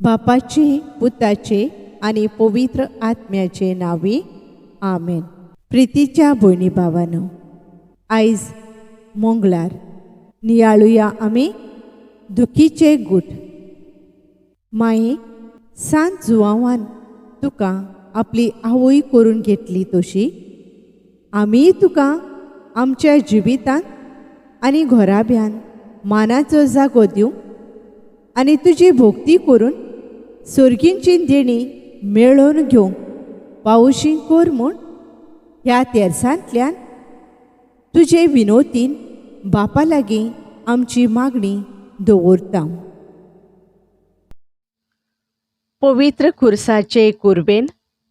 बापाचे पुताचे आणि पवित्र आत्म्याचे नावे आमेन. प्रितीच्या भयणी भावांनो, आयज मंगळार नियाळुया आमी दुखीचे गुट. माये सांत जुवांवान तुका आपली आवय करून घेतली तशी आमी तुका आमच्या जिवितांत आनी घोराब्यान मानाचो जागो दिवं आनी तुजी भोक्ती करून सर्गींची देणी मेळोवन घेवंक पावशी कर म्हूण ह्या तेर्सांतल्यान तुजे विनोतीन बापा लागीं आमची मागणी दवरता. पवित्र खुर्साचे कुर्बेन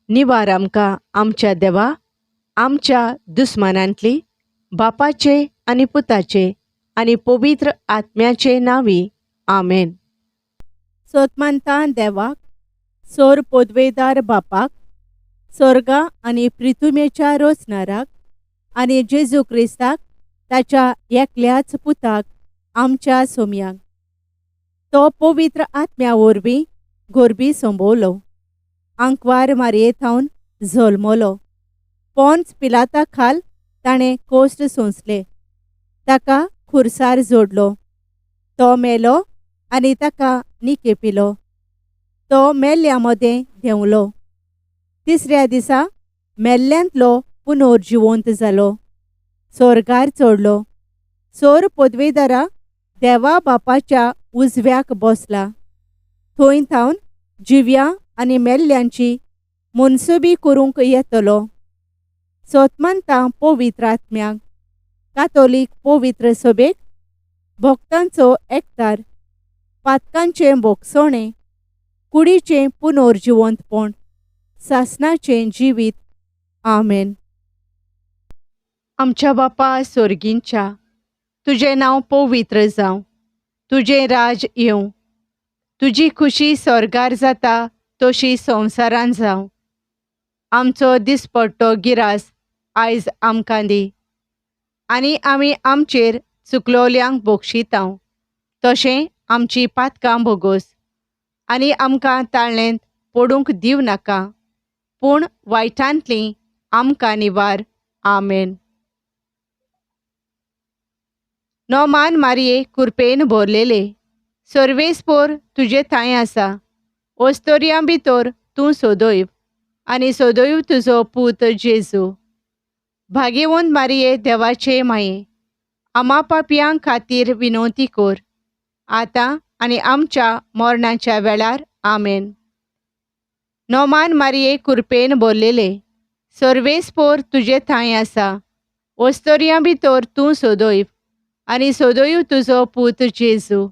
निवार आमकां आमच्या देवा आमच्या दुस्मानांतली बापाचे आनी पुताचे आनी पवित्र आत्म्याचे नावी आमेन. सोतमानता देवाक, सोर पदवेदार बापाक, स्वर्गा आनी पृथ्वीच्या रोचणाराक आनी जेजू क्रिस्ताक ताच्या एकल्याच पुताक आमच्या सोम्याक तो पवित्र आत्म्या वरवीं गोरबी संभोवलो, आंकवार मारयेथावन जल्मलो, पोंच पिलाता खाल ताणें कोश्ट सोंसले, ताका खुर्सार जोडलो, तो मेलो आनी ताका निकेपिलो, तो मेल्ल्या मदें देंवलो, तिसऱ्या दिसा मेल्ल्यांतलो पुनर्जिवंत जालो, स्वर्गार चडलो, सोर पदवेदारा देवा बापाच्या उजव्याक बसला, थंय थावन जिव्या आनी मेल्ल्यांची मनसुबी करूंक येतलो. सोतमानता पवित्र आत्म्याक, कातोलीक पवित्र सभेक, भक्तांचो एकतार, पातकांचे बोगसोणें, कुडीचें पुनर्जिवंतपण, सासणाचें जिवीत. आमेन. आमच्या बापा स्वर्गींच्या, तुजें नांव पवित्र जावं, तुजें राज येवं, तुजी खुशी स्वर्गार जाता तशी संवसारांत जावं. आमचो दिसपट्टो गिरास आयज आमकां दी आनी आमी आमचेर चुकलोल्यांक बक्षितांव तशें आमची पातकां भोगोस आनी आमकां ताळणेंत पडूंक दिव नाका, पूण वायटांतलीं आमकां निवार. आमेन. नोमान मारये कुरपेन भरलेले, सर्वेस्पोर तुजे थंय आसा, ओस्तोऱ्यां भितर तूं सोदोयव आनी सोदोयव तुजो पूत जेजू. भाग्यवंत मारये देवाचे माये, आमा पापयां खातीर विनोती कर, आतां आनी आमच्या मरणाच्या वेळार. आमेन. नोमान मारये कुरपेन भरलेले, सर्वेस्पोर तुजे थंय आसा, ओस्तोऱ्यां भितर तूं सोदोयव आनी सोदोयव तुजो पूत जेजू.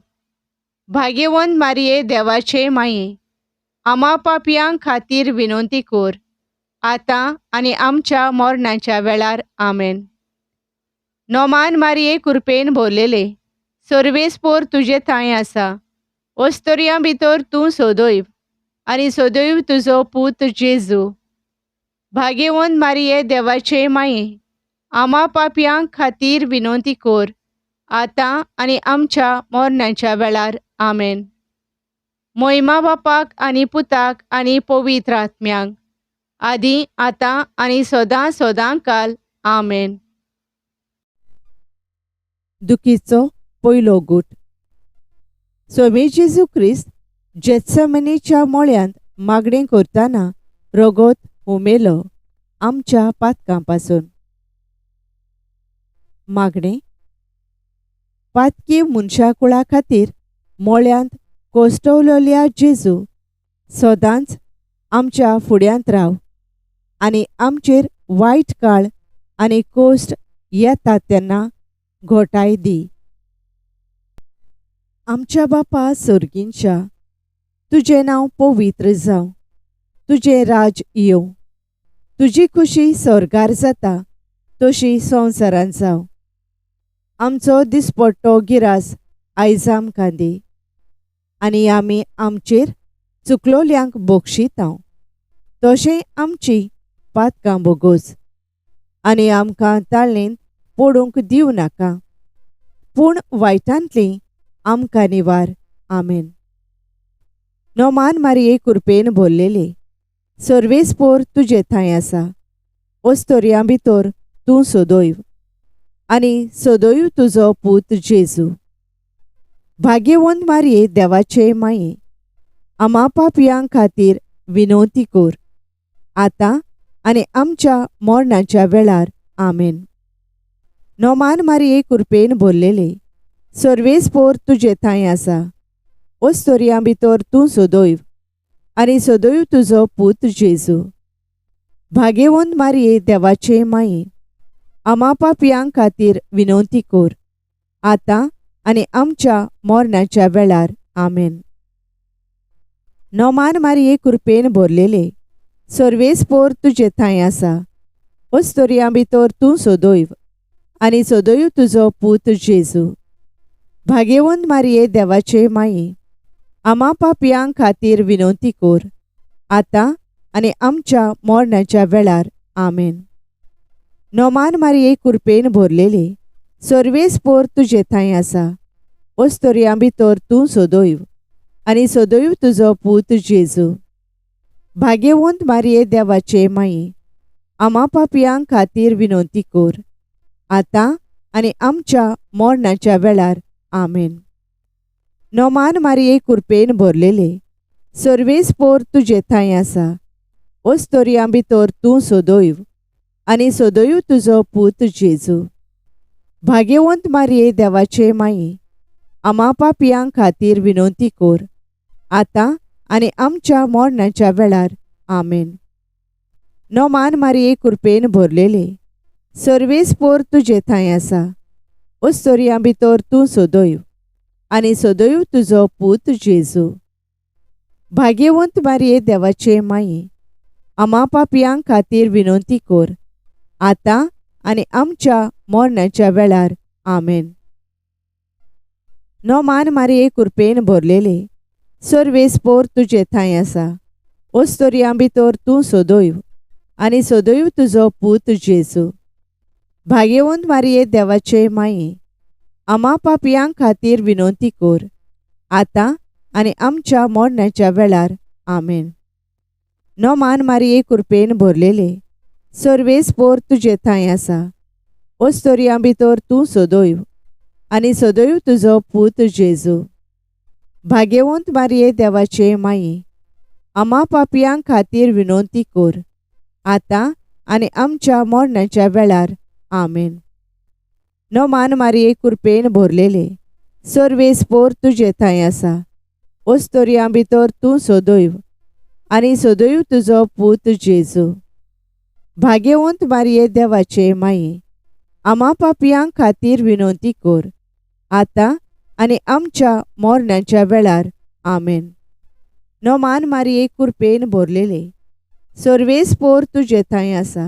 भाग्यवंत मारये देवाचे माये, आमा पापयां खातीर विनोती कर, आतां आनी आमच्या मरणाच्या वेळार. आमेन. नोमान मारये कुरपेन भरलेले, सर्वेस्पोर तुजे थंय आसा, ओस्तोऱ्यां भितर तूं सोदोयव आनी सोदोयव तुजो पूत जेजू. भाग्यवंत मारये देवाचे माये, आमा पापयां खातीर विनोती कर, आतां आनी आमच्या मरणाच्या वेळार. आमेन. महिमा बापाक आनी पुताक आनी पवित्र आत्म्याक, आदी आतां आनी सदां सदां काल. आमेन. दुखीचो पयलो गूट. स्वामी जेजू क्रिस्त जेत्समनेच्या मोळ्यांत मागणी करतना रगत उमेलो आमच्या पातकां पासून. मागणे. पातकी मनशा कुळा खातीर मोळ्यांत कोश्टवलोल्या जेजू, सदांच आमच्या फुड्यांत राव आनी आमचेर वायट काळ आनी कोश्ट येतात तेन्ना घोटाय दी. आमच्या बापा सर्गींच्या, तुजें नांव पवित्र जावं, तुजें राज येवं, तुजी खुशी स्वर्गार जाता तशी संवसारांत जावं. आमचो दिसपट्टो गिरास आयज आमकां दी आनी आमी आमचेर चुकलोल्यांक बक्षितांव तशें आमची पातकां भोगोस आनी आमकां ताळणेंत पडूंक दिव नाका, पूण वायटांतलीं आमकां निवार. आमेन. नोमान मारये कृपेन भरलेले, सर्वेस्पोर तुजे थंय आसा. ओस्तोरयां भितर तूं सदैव, आनी सदैव तुजो पूत जेजू. भाग्यवंत मारये देवाचे माये, आम्हा पापयां खातीर विनवती कर, आतां आनी आमच्या मरणाच्या वेळार. आमेन. नोमान मारये कृपेन भरलेले, सर्वेस्पोर तुजे थंय आसा. ओस्तोरयां भितर तूं सदैव, आनी सदैव तुजो पूत जेजू. भाग्यवंत मारये देवाचे माये, आम्हा पापयां खातीर विनवती कर, आतां आनी आमच्या मरणाच्या वेळार. आमेन. नोमान मारये कृपेन भरलेले, सर्वेस्पोर तुजे थंय आसा. ओस्तोरयां भितर तूं सदैव, आनी सदैव तुजो पूत जेजू. भाग्यवंत मारये देवाचे माये, आम्हा पापयां खातीर विनवती कर, आतां आनी आमच्या मरणाच्या वेळार. आमेन. नोमान मारये कृपेन भरलेले, सर्वेस्पोर तुजे थंय आसा. ओस्तोरयां भितर तूं सदैव, आनी सदैव तुजो पूत जेजू. भाग्यवंत मारये देवाचे माये, आम्हा पापयां खातीर विनवती कर, आतां आनी आमच्या मरणाच्या वेळार. आमेन. नोमान मारये कृपेन भरलेले, सर्वेस्पोर तुजे थंय आसा. ओस्तोरयां भितर तूं सदैव, आनी सदैव तुजो पूत जेजू. भाग्यवंत मारये देवाचे माये, आम्हा पापयां खातीर विनवती कर, आतां आनी आमच्या मरणाच्या वेळार. आमेन. नोमान मारये कृपेन भरलेले, सर्वेस्पोर तुजे थंय आसा. ओस्तोरयां भितर तूं सदैव, आनी सदैव तुजो पूत जेजू. भाग्यवंत मारये देवाचे माये, आम्हा पापयां खातीर विनवती कर, आतां आनी आमच्या मरणाच्या वेळार. आमेन. नोमान मारये कृपेन भरलेले, सर्वेस्पोर तुजे थंय आसा. ओस्तोरयां भितर तूं सदैव, आनी सदैव तुजो पूत जेजू. भाग्यवंत मारये देवाचे माये, आम्हा पापयां खातीर विनवती कर, आतां आनी आमच्या मरणाच्या वेळार. आमेन. नोमान मारये कृपेन भरलेले, सर्वेस्पोर तुजे थंय आसा. ओस्तोरयां भितर तूं सदैव, आनी सदैव तुजो पूत जेजू. भाग्यवंत मारये देवाचे माये, आम्हा पापयां खातीर विनवती कर, आतां आनी आमच्या मरणाच्या वेळार. आमेन. नोमान मारये कृपेन भरलेले, सर्वेस्पोर तुजे थंय आसा. ओस्तोरयां भितर तूं सदैव, आनी सदैव तुजो पूत जेजू. भाग्यवंत मारये देवाचे माये, आम्हा पापयां खातीर विनवती कर, आतां आनी आमच्या मरणाच्या वेळार. आमेन. नोमान मारये कृपेन भरलेले, सर्वेस्पोर तुजे थंय आसा.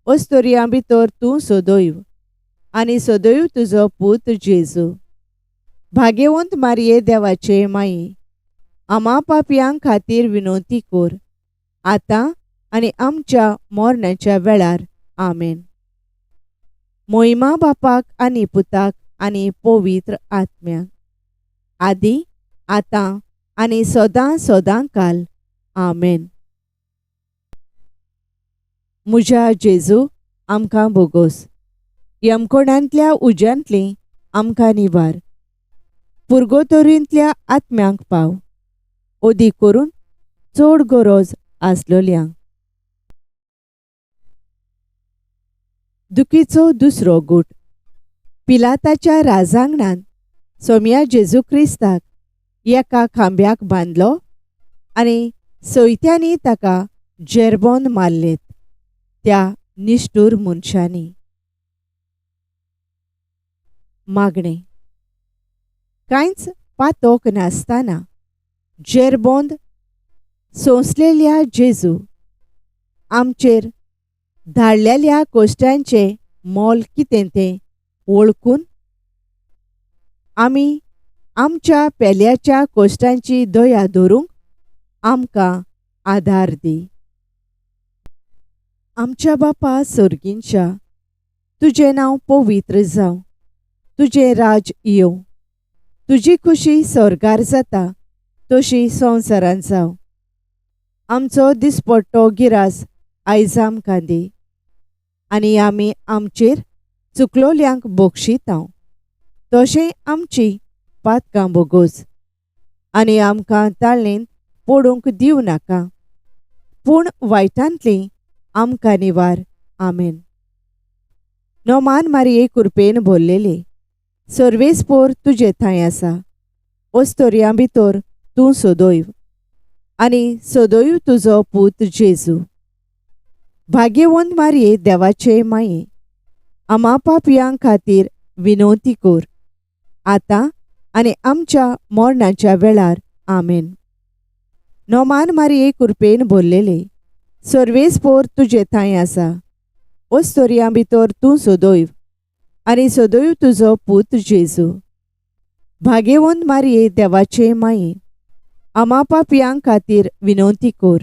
ओस्तोरयां भितर तूं सदैव, आनी सदैव तुजो पूत जेजू. भाग्यवंत मारये देवाचे माये, आम्हा पापयां खातीर विनवती कर, आतां आनी आमच्या मरणाच्या वेळार. आमेन. मोहिमा बापाक आनी पुताक आनी पवित्र आत्म्याक, आदी आतां आनी सदां सदां काल. आमेन. म्हज्या जेजू आमकां बोगोस, यमकोणांतल्या उज्यांतली आमकां निवार, पुर्गोतोरींतल्या आत्म्यांक पाव, ओदी करून चड गरज आसलोल्यांक. दुखीचो दुसरो गूट. पिलाताच्या राजांगणांत सोम्या जेजू क्रिस्ताक एका खांब्याक बांदलो, आनी सोयत्यांनी ताका जेरबोंद मारलेत त्या निश्ठूर मनशांनी. मागणें. कांयच पातोक नासतना जेरबोंद सोंसलेल्या जेजू, आमचेर धाडलेल्या कश्टांचें मोल कितें तें वळखून आमी आमच्या पेल्याच्या कश्टांची दया धरूंक आमकां आदार दी. आमच्या बापा सर्गींच्या, तुजें नांव पवित्र जावं, तुजें राज येवं, तुजी खुशी स्वर्गार जाता तशी संवसारांत जावं. आमचो दिसपट्टो गिरास आयज आमकां दी, आनी आमी आमचेर चुकलोल्यांक बक्षितांव. तशें आमची पातकां बोगोस, आनी आमकां ताळणेंत पडूंक दिवं नाका, पूण वायटांतली आमकां निवार. आमेन. नोमान मारये कृपेन भरलेले, सर्वेस्पोर तुजे थंय आसा. ओस्तोऱ्यां भितर तूं सोदोयव, आनी सोदोयव तुजो पूत जेजू. भाग्यवंत मारये देवाचे माये, आमा पापयां खातीर विनवती कोर, आतां आनी आमच्या मरणाच्या वेळार. आमेन. नोमान मारये कृपेन भरलेले, सर्वेस्पोर तुजे थंय आसा. ओस्तोऱ्यां भितर तूं सोदोयव, आनी सोदोयव तुजो पूत जेजू. भाग्यवंत मारये देवाचे माये, आमा पापयां खातीर विनवती कोर,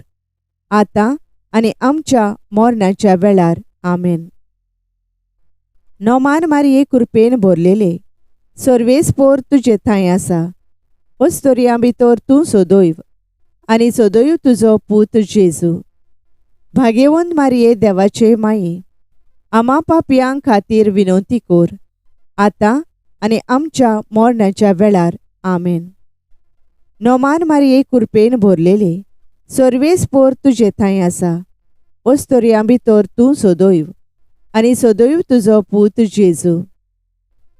आतां आनी आमच्या मरणाच्या वेळार. आमेन. नोमान मारये कृपेन भरलेले, सर्वेस्पोर तुजे थंय आसा. ओस्तोऱ्यां भितर तूं सोदोयव, आनी सोदोयव तुजो पूत जेजू. भाग्यवंत मारये देवाचे माये, आमा पापयां खातीर विनवती कोर, आतां आनी आमच्या मरणाच्या वेळार. आमेन. नोमान मारये कृपेन भरलेले, सर्वेस्पोर तुजे थंय आसा. ओस्तोऱ्यां भितर तूं सोदोयव, आनी सोदोयव तुजो पूत जेजू.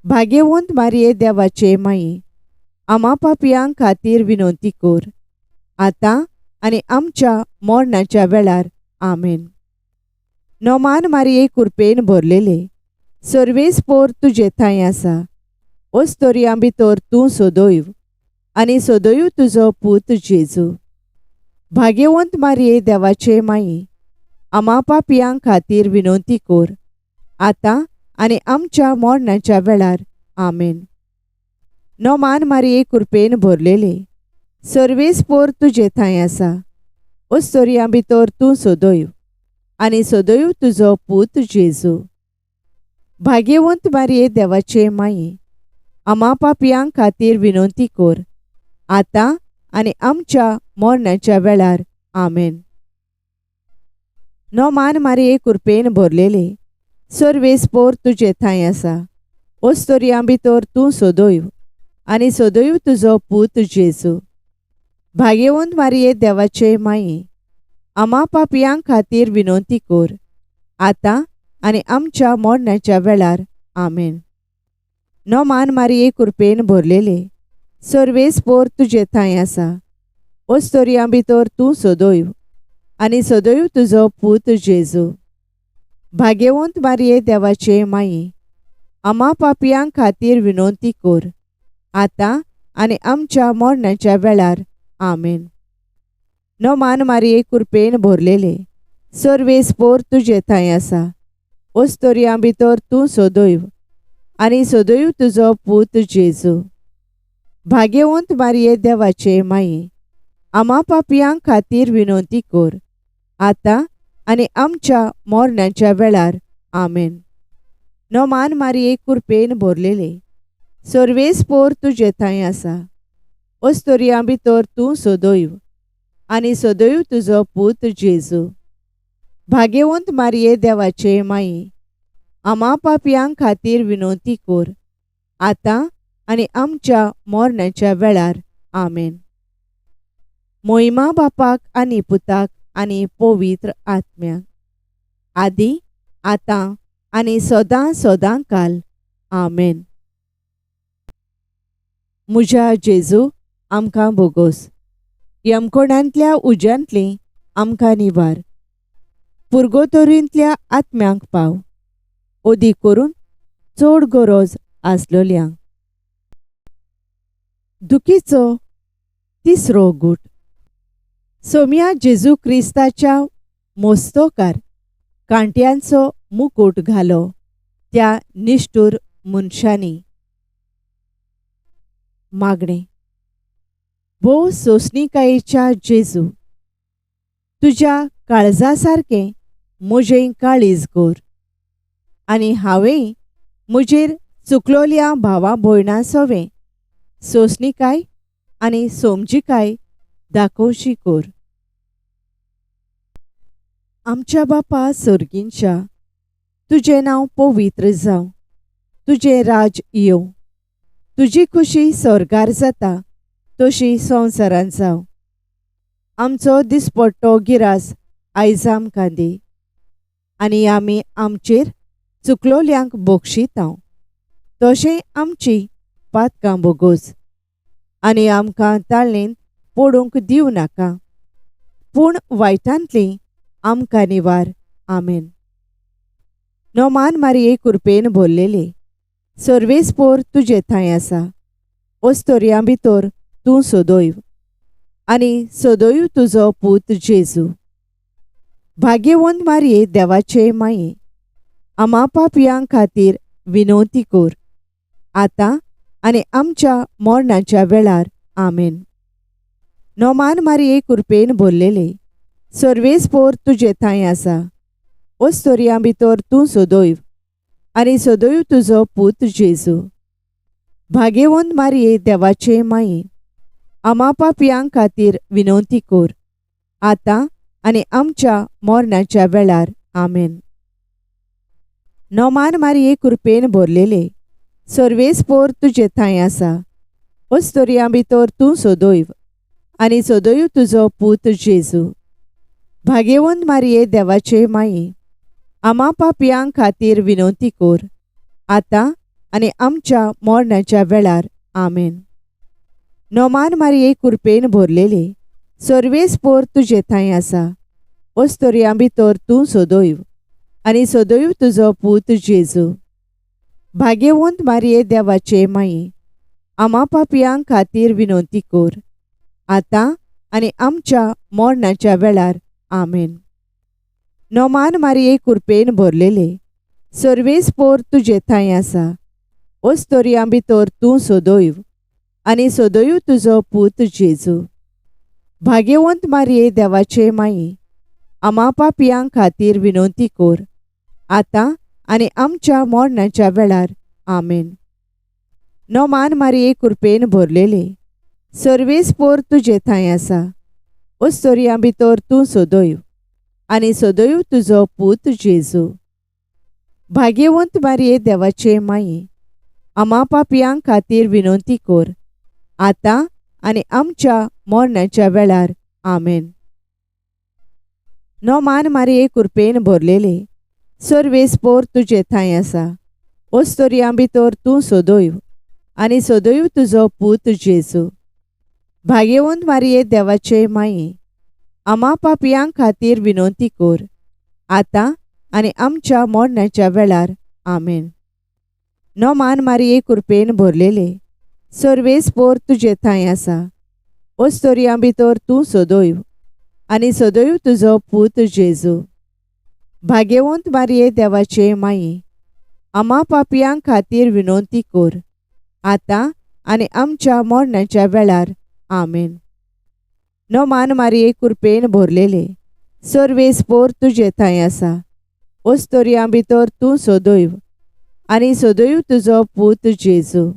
भाग्यवंत मारये देवाचे माये, आमा पापयां खातीर विनवती कोर, आतां आनी आमच्या मरणाच्या वेळार. आमेन. नोमान मारये कृपेन भरलेले, सर्वेस्पोर तुजे थंय आसा. ओस्तोऱ्यां भितर तूं सोदोयव, आनी सोदोयव तुजो पूत जेजू. भाग्यवंत मारये देवाचे माये, आमा पापयां खातीर विनवती कोर, आतां आनी आमच्या मरणाच्या वेळार. आमेन. नोमान मारये कृपेन भरलेले, सर्वेस्पोर तुजे थंय आसा. ओस्तोऱ्यां भितर तूं सोदोयव, आनी सोदोयव तुजो पूत जेजू. भाग्यवंत मारये देवाचे माये, आमा पापयां खातीर विनवती कोर, आतां आनी आमच्या मरणाच्या वेळार. आमेन. नोमान मारये कृपेन भरलेले, सर्वेस्पोर तुजे थंय आसा. ओस्तोऱ्यां भितर तूं सोदोयव, आनी सोदोयव तुजो पूत जेजू. भाग्यवंत मारये देवाचे माये, आमा पापयां खातीर विनवती कोर, आतां आनी आमच्या मरणाच्या वेळार. आमेन. नोमान मारये कृपेन भरलेले, सर्वेस्पोर तुजे थंय आसा. ओस्तोऱ्यां भितर तूं सोदोयव, आनी सोदोयव तुजो पूत जेजू. भाग्यवंत मारये देवाचे माये, आमा पापयां खातीर विनवती कोर, आतां आनी आमच्या मरणाच्या वेळार. आमेन. नोमान मारये कृपेन भरलेले, सर्वेस्पोर तुजे थंय आसा. ओस्तोऱ्यां भितर तूं सोदोयव, आनी सोदोयव तुजो पूत जेजू. भाग्यवंत मारये देवाचे माये, आमा पापयां खातीर विनवती कोर, आतां आनी आमच्या मरणाच्या वेळार. आमेन. नोमान मारये कृपेन भरलेले, सर्वेस्पोर तुजे थंय आसा. ओस्तोऱ्यां भितर तूं सोदोयव, आनी सोदोयव तुजो पूत जेजू. भाग्यवंत मारये देवाचे माये, आमा पापयां खातीर विनवती कोर, आतां आनी आमच्या मरणाच्या वेळार. आमेन. मोहिमा बापाक आनी पुताक आनी पवित्र आत्म्याक, आदी आतां आनी सदां सदां काल. आमेन. म्हज्या जेजू आमकां बोगोस, यमकोणांतल्या उज्यांतली आमकां निवार. पुर्गोतोरींतल्या आत्म्यांक पाव, ओदी करून चड गरज आसलोल्यांक. दुखीचो तिसरो गूट. सोम्या जेजू क्रिस्ताच्या मोस्तोकार कांट्यांचो मुकुट घालो त्या निष्ठुर मनशांनी. मागणें. भोव सोंसणीकायेच्या जेजू, तुज्या काळजा सारकें म्हजें काळीज कर, आनी हांवें म्हजेर चुकलोल्या भावां भयणां सोवें सोंसणीकाय आनी सोमजीकाय दाखोवशी कोर. आमच्या बापा सर्गींच्या, तुजें नांव पवित्र जावं. तुजें राज येवं. तुजी खुशी स्वर्गार जाता तशी संवसारांत जावं. आमचो दिसपट्टो गिरास आयज आमकां दी, आनी आमी आमचेर चुकलोल्यांक बक्षितांव. तशें आमची पातकां बोगोस, आनी आमकां ताळणेंत पडूंक दिवं नाका, पूण वायटांतलीं आमकां निवार. आमेन. नोमान मारये कृपेन भरलेले, सर्वेस्पोर तुजे थंय आसा. ओस्तोरयां भितर तूं सोदोयव, आनी सोदोयव तुजो पूत जेजू. भाग्यवंत मारये देवाचे माये, आमा पापयां खातीर विनवती कोर, आतां आनी आमच्या मरणाच्या वेळार. आमेन. नोमान मारये कृपेन भरलेले, सर्वेस्पोर तुजे थंय आसा. ओस्तोरयां भितर तूं सोदोयव, आनी सोदोयव तुजो पूत जेजू. भाग्यवंत मारये देवाचे माये, आमा पापयां खातीर विनवती कोर, आतां आनी आमच्या मरणाच्या वेळार. आमेन. नोमान मारये कृपेन भरलेले, सर्वेस्पोर तुजे थंय आसा. ओस्तोरयां भितर तूं सोदोयव, आनी सोदोयव तुजो पूत जेजू. भाग्यवंत मारये देवाचे माये, आमा पापयां खातीर विनवती कोर, आतां आनी आमच्या मरणाच्या वेळार. आमेन. नोमान मारये कृपेन भरलेले, सर्वेस्पोर तुजे थंय आसा. ओस्तोरयां भितर तूं सोदोयव, आनी सोदोयव तुजो पूत जेजू. भाग्यवंत मारये देवाचे माये, आमा पापयां खातीर विनवती कोर, आतां आनी आमच्या मरणाच्या वेळार. आमेन. नोमान मारये कृपेन भरलेले, सर्वेस्पोर तुजे थंय आसा. ओस्तोरयां भितर तूं सोदोयव, आनी सोदोयव तुजो पूत जेजू. भाग्यवंत मारये देवाचे माये, आमा पापयां खातीर विनवती कोर, आतां आनी आमच्या मरणाच्या वेळार. आमेन. नोमान मारये कृपेन भरलेले, सर्वेस्पोर तुजे थंय आसा. ओस्तोरयां भितर तूं सोदोयव, आनी सोदोयव तुजो पूत जेजू. भाग्यवंत मारये देवाचे माये, आमा पापयां खातीर विनवती कोर, आतां आनी आमच्या मरणाच्या वेळार. आमेन. नोमान मारये कृपेन भरलेले, सर्वेस्पोर तुजे थंय आसा. ओस्तोरयां भितर तूं सोदोयव, आनी सोदोयव तुजो पूत जेजू. भाग्यवंत मारये देवाचे माये, आमा पापयां खातीर विनवती कोर, आतां आनी आमच्या मरणाच्या वेळार. आमेन. नोमान मारये कृपेन भरलेले, सर्वेस्पोर तुजे थंय आसा. ओस्तोरयां भितर तूं सोदोयव, आनी सोदोयव तुजो पूत जेजू. भाग्यवंत मारये देवाचे माये, आमा पापयां खातीर विनवती कोर, आतां आनी आमच्या मरणाच्या वेळार. आमेन. नोमान मारये कृपेन भरलेले, सर्वेस्पोर तुजे थंय आसा. ओस्तोरयां भितर तूं सोदोयव, आनी सोदोयव तुजो पूत जेजू.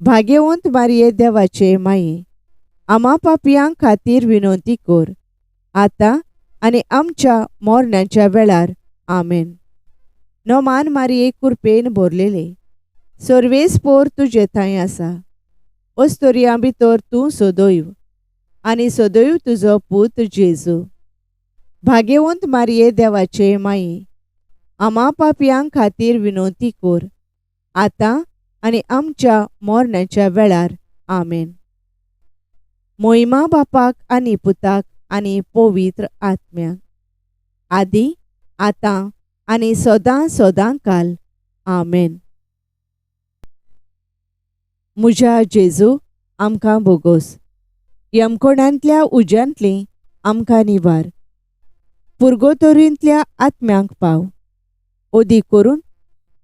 भाग्यवंत मारये देवाचे माये, आमा पापयां खातीर विनवती कोर, आतां आनी आमच्या मरणाच्या वेळार. आमेन. नोमान मारये कृपेन भरलेले, सर्वेस्पोर तुजे थंय आसा. ओस्तोरयां भितर तूं सोदोयव, आनी सोदोयव तुजो पूत जेजू. भाग्यवंत मारये देवाचे माये, आमा पापयां खातीर विनवती कोर, आतां आनी आमच्या मरणाच्या वेळार. आमेन. मोहिमा बापाक आनी पुताक आनी पवित्र आत्म्याक, आदी आतां आनी सदां सदां काल. आमेन. म्हज्या जेजू आमकां बोगोस, यमकोणांतल्या उज्यांतलीं आमकां निवार. पुर्गोतोरींतल्या आत्म्यांक पाव, ओदी करून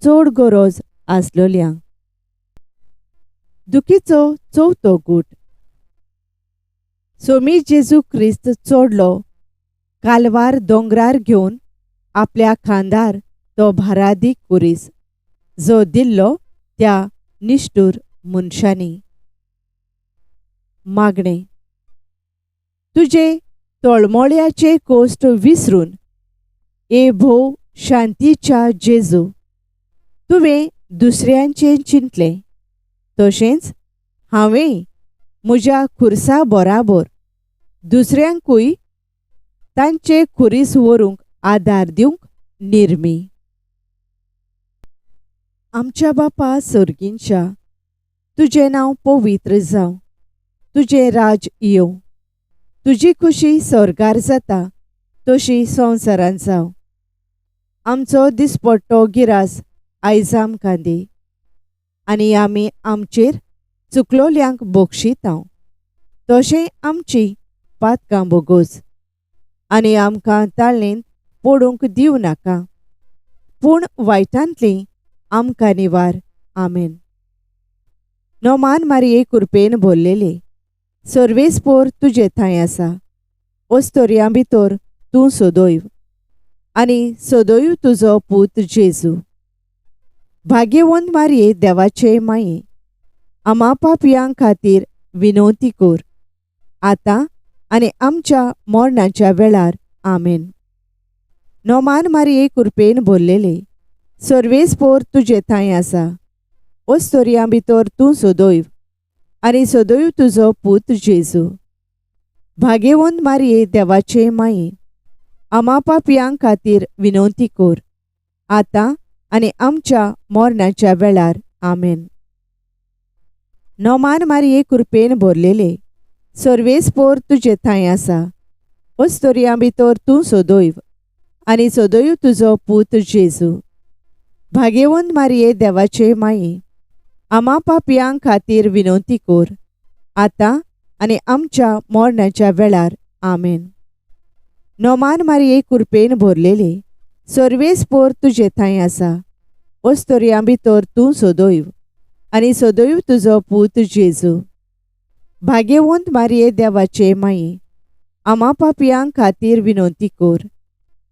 चड गरज आसलोल्यांक. दुखीचो चवथो गूट. सोमी जेजू क्रिस्त चोडलो कालवार दोंगरार घेवन आपल्या खांदार तो भारादीक कुरीस, जो दिल्लो त्या निश्ठूर मनशांनी. मागणे. तुझे तळमळ्याचे कोस्ट विसरून ए भोव शांतीच्या जेजू, तुवें दुसऱ्यांचे चिंतले तशेंच हांवें म्हज्या खुर्सा बराबर दुसऱ्यांकूय तांचे खुरीस व्हरूंक आदार दिवंक निर्मी. आमच्या बापा सर्गींच्या, तुजें नांव पवित्र जावं, तुजें राज येवं, तुजी खुशी स्वर्गार जाता तशी संवसारांत जावं. आमचो दिसपट्टो गिरास आयज आमकां दी, आनी आमी आमचेर चुकलोल्यांक बक्षितांव तशें आमची पातकां बोगोस, आनी आमकां ताळणेंत पडूंक दिवं नाका, पूण वायटांतलीं आमकां निवार. आमेन. नोमान मारये कृपेन भरलेले, सर्वेस्पोर तुजे थंय आसा. ओस्तोरयां भितर तूं सदैव, आनी सदैव तुजो पूत जेजू. भाग्यवंत मारये देवाचे माये, आमा पापयां खातीर विनवती कर, आतां आनी आमच्या मरणाच्या वेळार. आमेन. नोमान मारये कृपेन भरलेले, सर्वेस्पोर तुजे थंय आसा. ओस्तोरयां भितर तूं सदैव, आनी सदैव तुजो पूत जेजू. भाग्यवंत मारये देवाचे माये, आमा पापयां खातीर विनवती कर, आतां आनी आमच्या मरणाच्या वेळार. आमेन. नोमान मारये कृपेन भरलेले, सर्वेस्पोर तुजे थंय आसा. ओस्तोरयां भितर तूं सदैव, आनी सदैव तुजो पूत जेजू. भाग्यवंत मारये देवाचे माये, आमा पापयां खातीर विनवती कर, आतां आनी आमच्या मरणाच्या वेळार. आमेन. नोमान मारये कृपेन भरलेले, सर्वेस्पोर तुजे थंय आसा. ओस्तोरयां भितर तूं सदैव, आनी सदैव तुजो पूत जेजू. भाग्यवंत मारये देवाचे माये, आमा पापयां खातीर विनवती कर,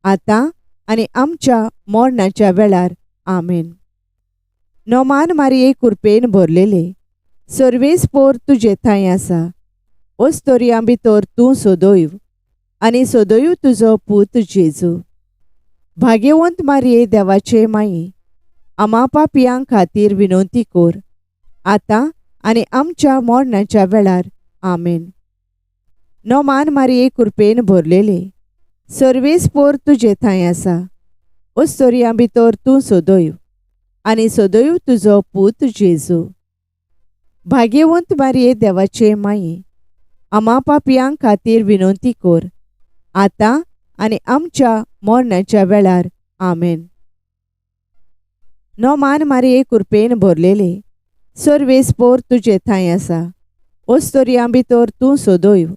आतां आनी आमच्या मरणाच्या वेळार. आमेन. नोमान मारये कृपेन भरलेले, सर्वेस्पोर तुजे थंय आसा. ओस्तोरयां भितर तूं सदैव, आनी सदैव तुजो पूत जेजू. भाग्यवंत मारये देवाचे माये, आमा पापयां खातीर विनवती कर, आतां आनी आमच्या मरणाच्या वेळार. आमेन. नोमान मारये कृपेन भरलेले, सर्वेस्पोर तुजे थंय आसा. ओस्तोरयां भितर तूं सदैव, आनी सदैव तुजो पूत जेजू. भाग्यवंत मारये देवाचे माये, आमा पापयां खातीर विनवती कर, आतां आनी आमच्या मरणाच्या वेळार. आमेन. नोमान मारये कृपेन भरलेले, सर्वेस्पोर तुजे थंय आसा. ओस्तोरयां भितर तूं सदैव,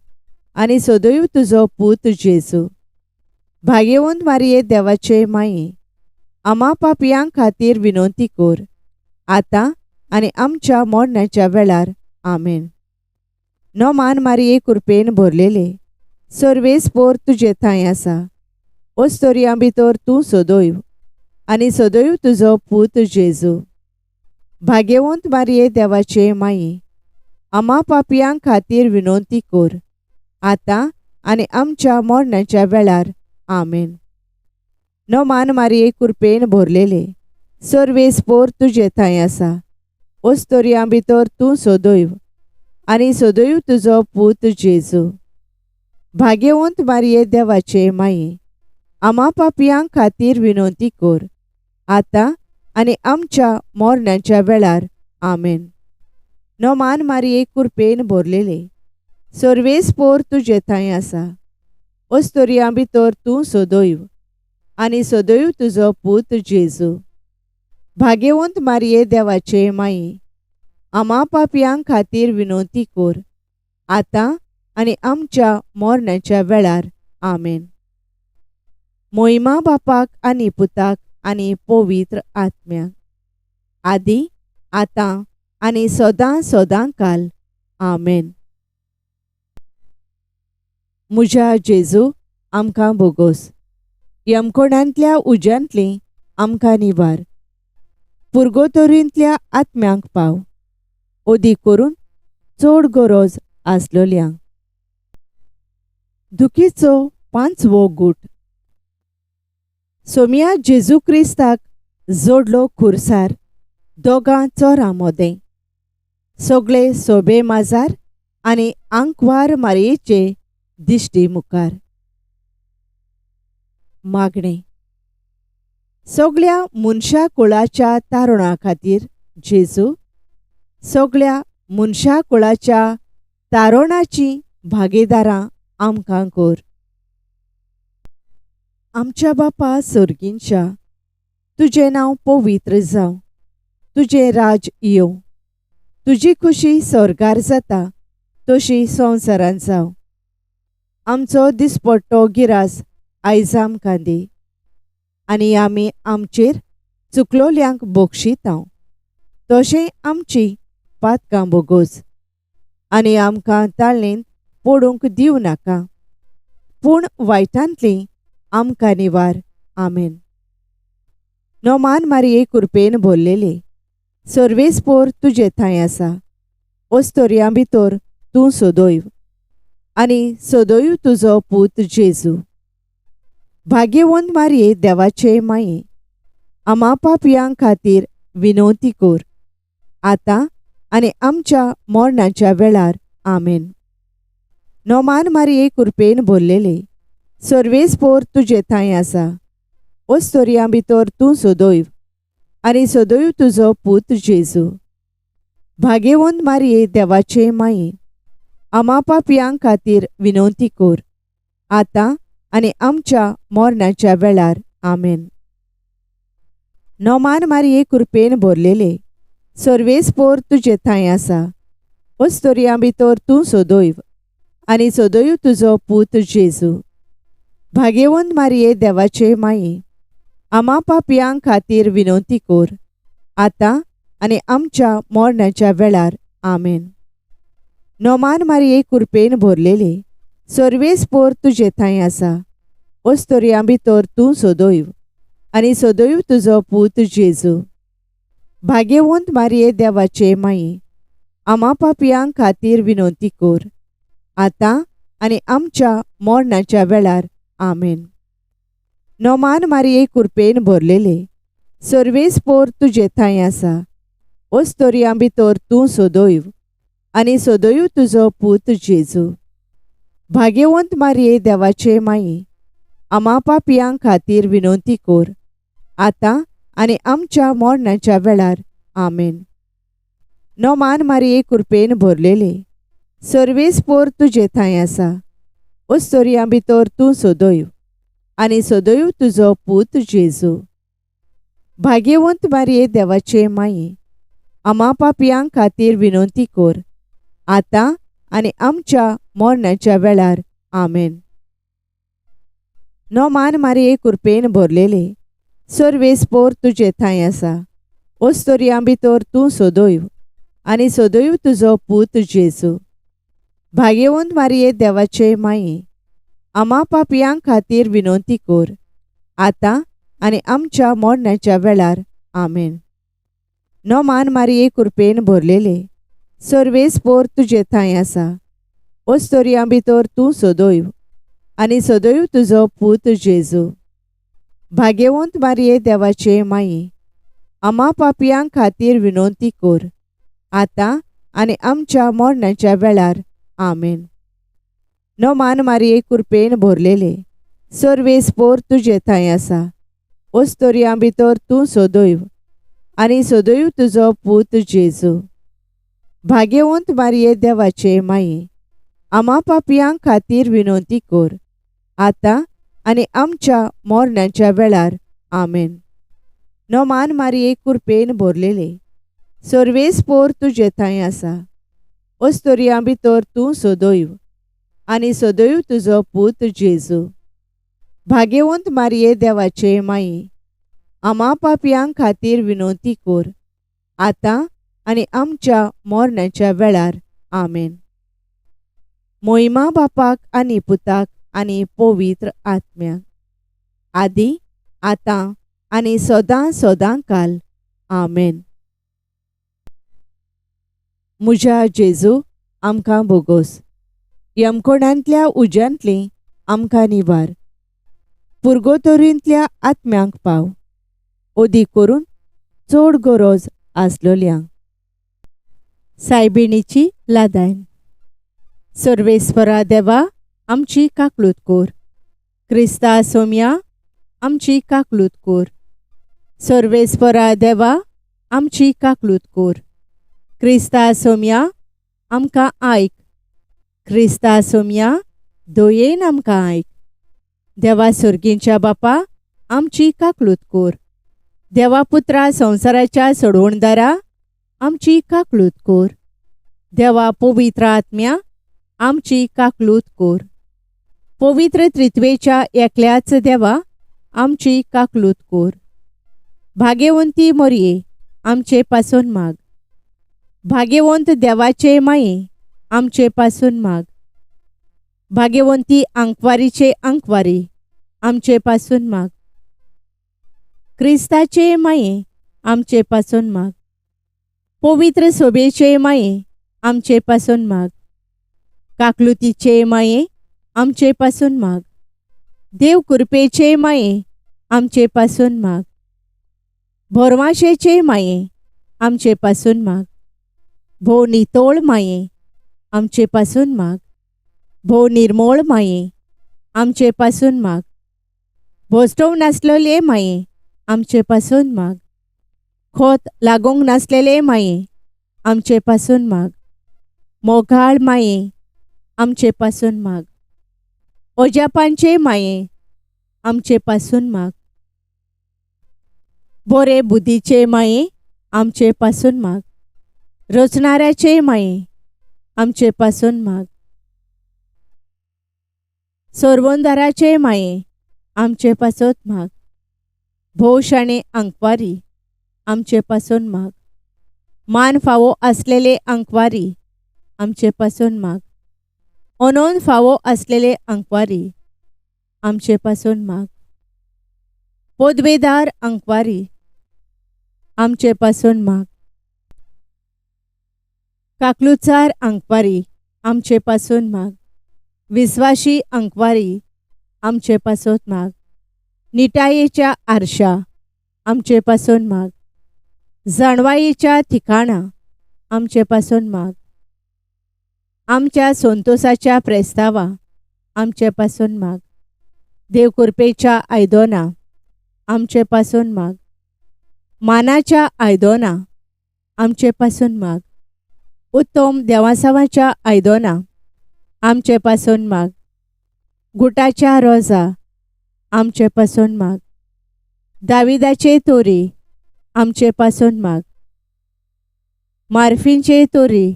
आनी सदैव तुजो पूत जेजू. भाग्यवंत मारये देवाचे माये, आमा पापयां खातीर विनवती कर, आतां आनी आमच्या मरणाच्या वेळार. आमेन. नोमान मारये कृपेन भरलेले, सर्वेस्पोर तुजे थंय आसा. ओस्तोरयां भितर तूं सदैव, आनी सदैव तुजो पूत जेजू. भाग्यवंत मारये देवाचे माये, आमा पापयां खातीर विनवती कर, आतां आनी आमच्या मरणाच्या वेळार. आमेन. नोमान मारये कृपेन भरलेले, सर्वेस्पोर तुजे थंय आसा. ओस्तोरयां भितर तूं सदैव, आनी सदैव तुजो पूत जेजू. भाग्यवंत मारये देवाचे माये, आमा पापयां खातीर विनवती कर, आतां आनी आमच्या मरणाच्या वेळार. आमेन. नोमान मारये कृपेन भरलेले, सर्वेस्पोर तुजे थंय आसा. ओस्तोरयां भितर तूं सदैव, आनी सदैव तुजो पूत जेजू. भाग्यवंत मारये देवाचे माये, आमा पापयां खातीर विनवती कर, आतां आनी आमच्या मरणाच्या वेळार. आमेन. मोहिमा बापाक आनी पुताक आनी पवित्र आत्म्याक, आदी आतां आनी सदां सदां काल. आमेन. म्हज्या जेजू आमकां बोगोस, यमकोणांतल्या उज्यांतलीं आमकां निवार. पुर्गोतोरींतल्या आत्म्यांक पाव, ओदी करून चड गरज आसलोल्यांक. दुखीचो 5वो गूट. सोमया जेजू क्रिस्ताक जोडलो खुर्सार दोगां चोरां मोदें. सोगळे सोबे माजार आनी आंकवार मारयेचे दिश्टी मुखार. मागणें. सोगल्या मनशा कुळाच्या तारुणा खातीर जेजू, सोगल्या मनशा कुळाच्या तारुणाची भागीदारां आमकां कोर. आमच्या बापा सर्गींच्या, तुजें नांव पवित्र जावं. तुजें राज येवं. तुजी खुशी स्वर्गार जाता तशी संवसारांत जावं. आमचो दिसपट्टो गिरास आयज आमकां दी. आनी आमी आमचेर चुकलोल्यांक बोक्षितांव, तशें आमची पातकां बोगोस. आनी आमकां ताळणेंत पडूंक दिवं नाका, पूण वायटांतलीं आमकां निवार. आमेन. नोमान मारये कृपेन भरलेले, सर्वेस्पोर तुजे थंय आसा. ओस्तोरयां भितर तूं सोदोयव, आनी सोदोयव तुजो पूत जेजू. भाग्यवंत मारये देवाचे माये, आमा पापयां खातीर विनोती कोर, आतां आनी आमच्या मरणाच्या वेळार. आमेन. नोमान मारये कृपेन भरलेले, सर्वेस्पोर तुजे थंय आसा. ओस्तोरयां भितर तूं सोदोयव, आनी सोदोयव तुजो पूत जेजू. भाग्यवंत मारये देवाचे माये, आमा पापयां खातीर विनोती कोर, आतां आनी आमच्या मरणाच्या वेळार. आमेन. नोमान मारये कृपेन भरलेले, सर्वेस्पोर तुजे थंय आसा. ओस्तोरयां भितर तूं सोदोयव, आनी सोदोयव तुजो पूत जेजू. भाग्यवंत मारये देवाचे माये, आमा पापयां खातीर विनोती कोर, आतां आनी आमच्या मरणाच्या वेळार. आमेन. नोमान मारये कृपेन भरलेले, सर्वेस्पोर तुजे थंय आसा. ओस्तोरयां भितर तूं सोदोयव, आनी सोदोयव तुजो पूत जेजू. भाग्यवंत मारये देवाचे माये, आमा पापयां खातीर विनोती कोर, आतां आनी आमच्या मरणाच्या वेळार. आमेन. नोमान मारये कृपेन भरलेले, सर्वेस्पोर तुजे थंय आसा. ओस्तोरयां भितर तूं सोदोयव, आनी सोदोयव तुजो पूत जेजू. भाग्यवंत मारये देवाचे माये, आमा पापयां खातीर विनोती कोर, आतां आनी आमच्या मरणाच्या वेळार. आमेन. नोमान मारये कृपेन भरलेले, सर्वेस्पोर तुजे थंय आसा. ओस्तोरयां भितर तूं सोदोयव, आनी सोदोयव तुजो पूत जेजू. भाग्यवंत मारये देवाचे माये, आमा पापयां खातीर विनोती कोर, आतां आनी आमच्या मरणाच्या वेळार. आमेन. नोमान मारये कृपेन भरलेले, सर्वेस्पोर तुजे थंय आसा. ओस्तोरयां भितर तूं सोदोयव, आनी सोदोयव तुजो पूत जेजू. भाग्यवंत मारये देवाचे माये, आमा पापयां खातीर विनोती कोर, आतां आनी आमच्या मरणाच्या वेळार. आमेन. नोमान मारये कृपेन भरलेले, सर्वेस्पोर तुजे थंय आसा. ओस्तोरयां भितर तूं सोदोयव, आनी सोदोयव तुजो पूत जेजू. भाग्यवंत मारये देवाचे माये, आमा पापयां खातीर विनोती कोर, आतां आनी आमच्या मरणाच्या वेळार. आमेन. नोमान मारये कृपेन भरलेले, सर्वेस्पोर तुजे थंय आसा. ओस्तोरयां भितर तूं सोदोयव, आनी सोदोयव तुजो पूत जेजू. भाग्यवंत मारये देवाचे माये, आमा पापयां खातीर विनोती कोर, आतां आनी आमच्या मरणाच्या वेळार. आमेन. नोमान मारये कृपेन भरलेले, सर्वेस्पोर तुजे थंय आसा. ओस्तोरयां भितर तूं सोदोयव, आनी सोदोयव तुजो पूत जेजू. भाग्यवंत मारये देवाचे माये, आमा पापयां खातीर विनोती कोर, आतां आनी आमच्या मरणाच्या वेळार. आमेन. मोहिमा बापाक आनी पुताक आनी पवित्र आत्म्याक, आदी आतां आनी सदां सदांकाल. आमेन. म्हज्या जेजू, आमकां बोगोस. यमकोणांतल्या उज्यांतली आमकां निबार. पुर्गोतोरींतल्या आत्म्यांक पाव. ओदी करून चड गरज आसलोल्यांक. सायबिणीची लादायन. सर्वेस्परा देवा आमची काकलूत कोर. क्रिस्ता सोम्या आमची काकलूत कोर. सर्वेस्परा देवा आमची काकलूत कोर. क्रिस्ता सोम्या आमकां आयक. क्रिस्ता सोम्या दयेन आमकां आयक. देवा सर्गींच्या बापा आमची काकलूत कोर. देवा पुत्रा संवसाराच्या सोडवणदारा आमची काकलूत कोर. देवा पवित्र आत्म्या आमची काकलूत कोर. पवित्र त्रित्वेच्या एकल्याच देवा आमची काकलूत कोर. भाग्यवंती मोरये आमचे पासून माग. भाग्यवंत देवाचे माये आमचे पासून माग. भाग्यवंती अंकवारीचे अंकवारी आमचे पासून माग. क्रिस्ताचे माये आमचे पासून माग. पवित्र सोबेचे माये आमचे पासून माग. काकलुतीचे माये आमचे पासून माग. देव कृपेचे माये आमचे पासून माग. भरमाशेचे माये आमचे पासून माग. भो नितोळ माये आमचे पासून माग. भो निर्मळ माये आमचे पासून माग. भोस्टोव नासलेले माये आमचे पासून माग. खोत लागोंक नासलेले माये आमचे पासून माग. मोगाळ माये आमचे पासून माग. ओजापांचे माये आमचे पासून माग. बोरे बुद्धीचे माये आमचे पासून माग. रचणाऱ्याचे माये आमचे पासून माग. सोरवंदाराचे माये आमचे पासून माग. भोशाणे अंकवारी आमचे पासून माग. मान फावो असलेले अंकवारी आमचे पासून माग. अनोन फावो असलेले अंकवारी आमचे पासून माग. पदवेदार अंकवारी आमचे पासून माग. काकलुचार अंकवारी आमचे पासून माग. विश्वासी अंकवारी आमचे पासून माग. निटायेच्या आरशा आमचे पासून माग. जाणवायेच्या ठिकाणा आमचे पासून माग. आमच्या संतोषाच्या प्रेस्तावा आमचे पासून माग. देवकृपेच्या आयदोना आमचे पासून माग. मानाच्या आयदोना आमचे पासून माग. उत्तम देवासावाच्या आयदोना आमचे पासून माग. गुटाच्या रोजा आमचे पासून माग. दाविदाचे तोरी आमचे पासून माग. मार्फींचे तोरी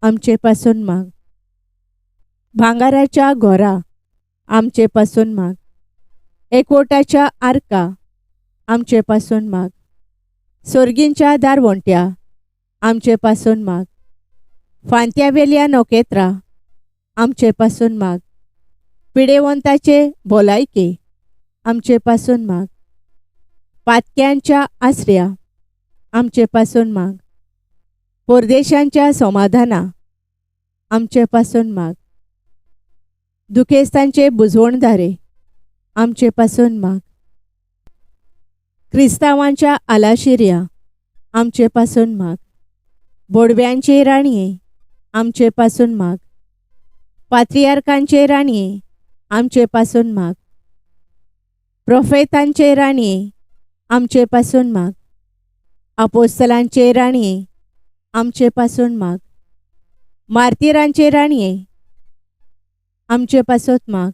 आमचे पासून माग. भांगाराच्या घोरा आमचे पासून माग. एकवटाच्या आर्का आमचे पासून माग. सोर्गींच्या दारवंट्या आमचे पासून माग. फांत्यावेल्या नोकेत्रा आमचे पासून माग. पिडेवंताचे भोलायके आमचे पासून माग. पातक्यांच्या आश्रया आमचे पासून माग. परदेशांच्या समाधाना आमचे पासून माग. दुखेस्तांचे बुजवणदारे आमचे पासून माग. क्रिस्तावांच्या आलाशिर्या आमचे पासून माग. बोडव्यांचे राणये आमचे पासून माग. पात्रियार्कांचे राणये आमचे पासून माग. प्रोफेतांचे राणये आमचे पासून माग. अपोस्तलांचे राणये आमचे पासून माग. मार्तिरांचे राणये आमचे पासून माग.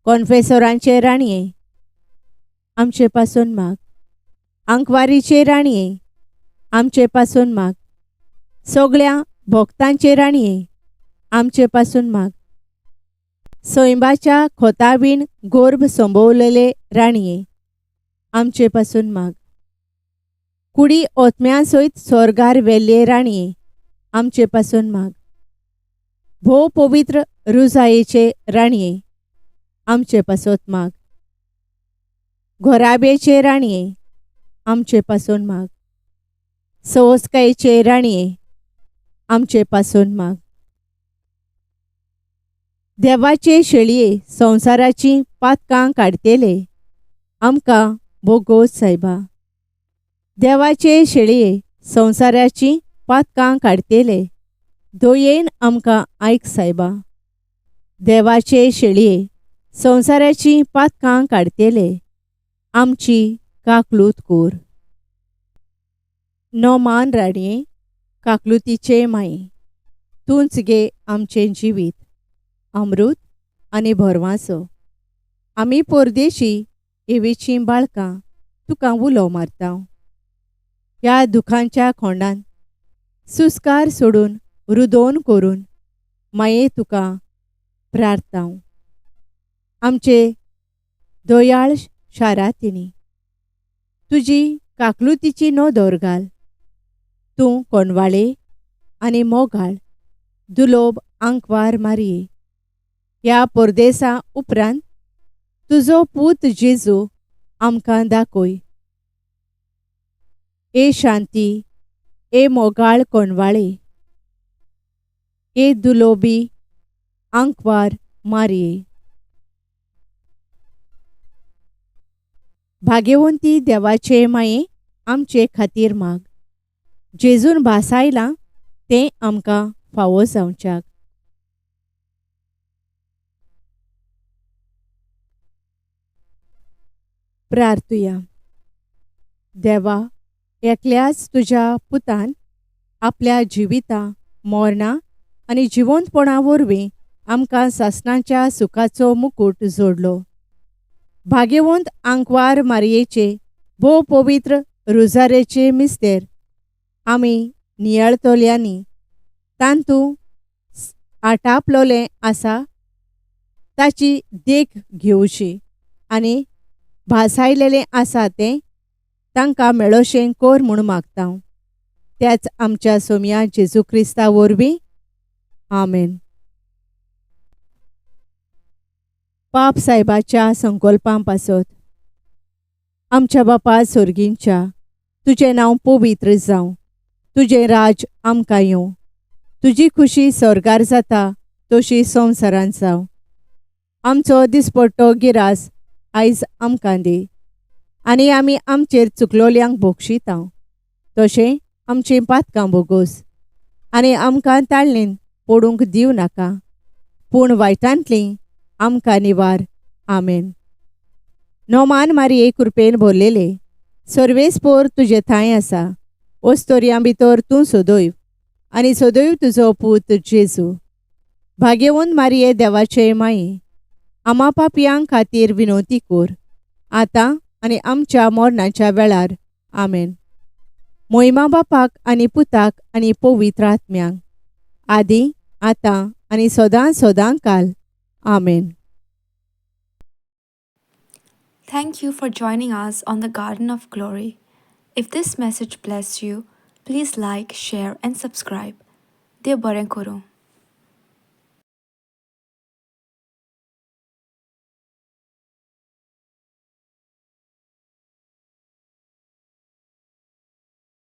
कॉन्फेसोरांचे राणये आमचे पासून माग. अंकवारीचे राणये आमचे पासून माग. सगळ्या भक्तांचे राणये आमचे पासून माग. सोयंबाच्या खोताबीन गोर्भ संभोवलेले राणये आमचे पासून माग. कुडी ओतम्यांसयत स्वर्गार वेल्ले राणये आमचे पासून माग. भोव पवित्र रुजायेचे राणये आमचे पासून माग. घोराबेचे राणये आमचे पासून माग. सवस्कायेचे राणये आमचे पासून माग. देवाचे शेळये संवसाराची पातकां काडतेले, आमकां बोगोस सायबा. देवाचे शेळये संवसाराची पातकां काडतेले, दोयेन आमकां आयक सायबा. देवाचे शेळये संवसाराची पातकां काडतेले, आमची काकलूत कोर. नोमान राणये, काकलुतीचे माये, तूंच गे आमचें जिवीत, अमृत आनी भरवासो. आमी परदेशी एवेचीं बाळकां तुका उलो मारता. ह्या दुखांच्या खोंडान सुस्कार सोडून रुदोन करून माये तुका प्रार्थांव. आमचे दोयाळ शारांतनी तुजी काकलुतीची नोदोर घाल. तूं कोणवाळे आनी मोगाळ दुलोब आंकवार मारये. ह्या परदेसा उपरांत तुजो पूत जेजू आमकां दाखय. ए शांती, ए मोगाळ कोणवाळे, ए दुलोबी आंकवार मारये. भाग्यवंती देवाचे माये आमचे खातीर माग. जेजून भासायलां तें आमकां फावो जावच्याक. प्रार्थुया. देवा, एकल्याच तुज्या पुतान आपल्या जिविता, मरणा आनी जिवंतपणा वरवीं आमकां सासणाच्या सुखाचो मुकुट जोडलो. भाग्यवंत आंकवार मारयेचे भोव पवित्र रुजारेचे मिस्तेर आमी नियाळतोल्यांनी तांतूं आटापलोलें आसा ताची देख घेवची आनी भासायलेलें आसा तें तांकां मेळोशें कोर म्हूण मागतां. त्याच आमच्या सोम्या जेजू क्रिस्ता वरवीं. आमेन. पाप सायबाच्या संकल्पां पासत. आमच्या बापा सोर्गींच्या, तुजें नांव पवित्र जावं. तुजें राज आमकां येवं. तुजी खुशी स्वर्गार जाता तशी संवसारांत जावं. आमचो दिसपट्टो गिरास आयज आमकां दी. आनी आमी आमचेर चुकलोल्यांक बोगशितां तशें आमचीं पातकां बोगोस. आनी आमकां ताळणेन पडूंक दिवं नाका, पूण वायटांतलीं आमकां निवार. आमेन. नोमान मारये, कृपेन भरलेले, सर्वेस्पोर तुजे थंय आसा. ओस्तोरयां भितर तूं सदैव आनी सदैव तुजो पूत जेजू. भाग्यवंत मारये, देवाचे माये, आमा पापयांक खातीर विनोती कोर, आतां आनी आमच्या मरणाच्या वेळार. आमेन. मोहिमा बापाक आनी पुताक आनी पवित्र आत्म्यांक, आदी आतां आनी सदां सदां काल. आमेन. Thank you for joining us on the Garden of Glory. If this message blessed you, please like, share, and subscribe. Dev Baren Koro.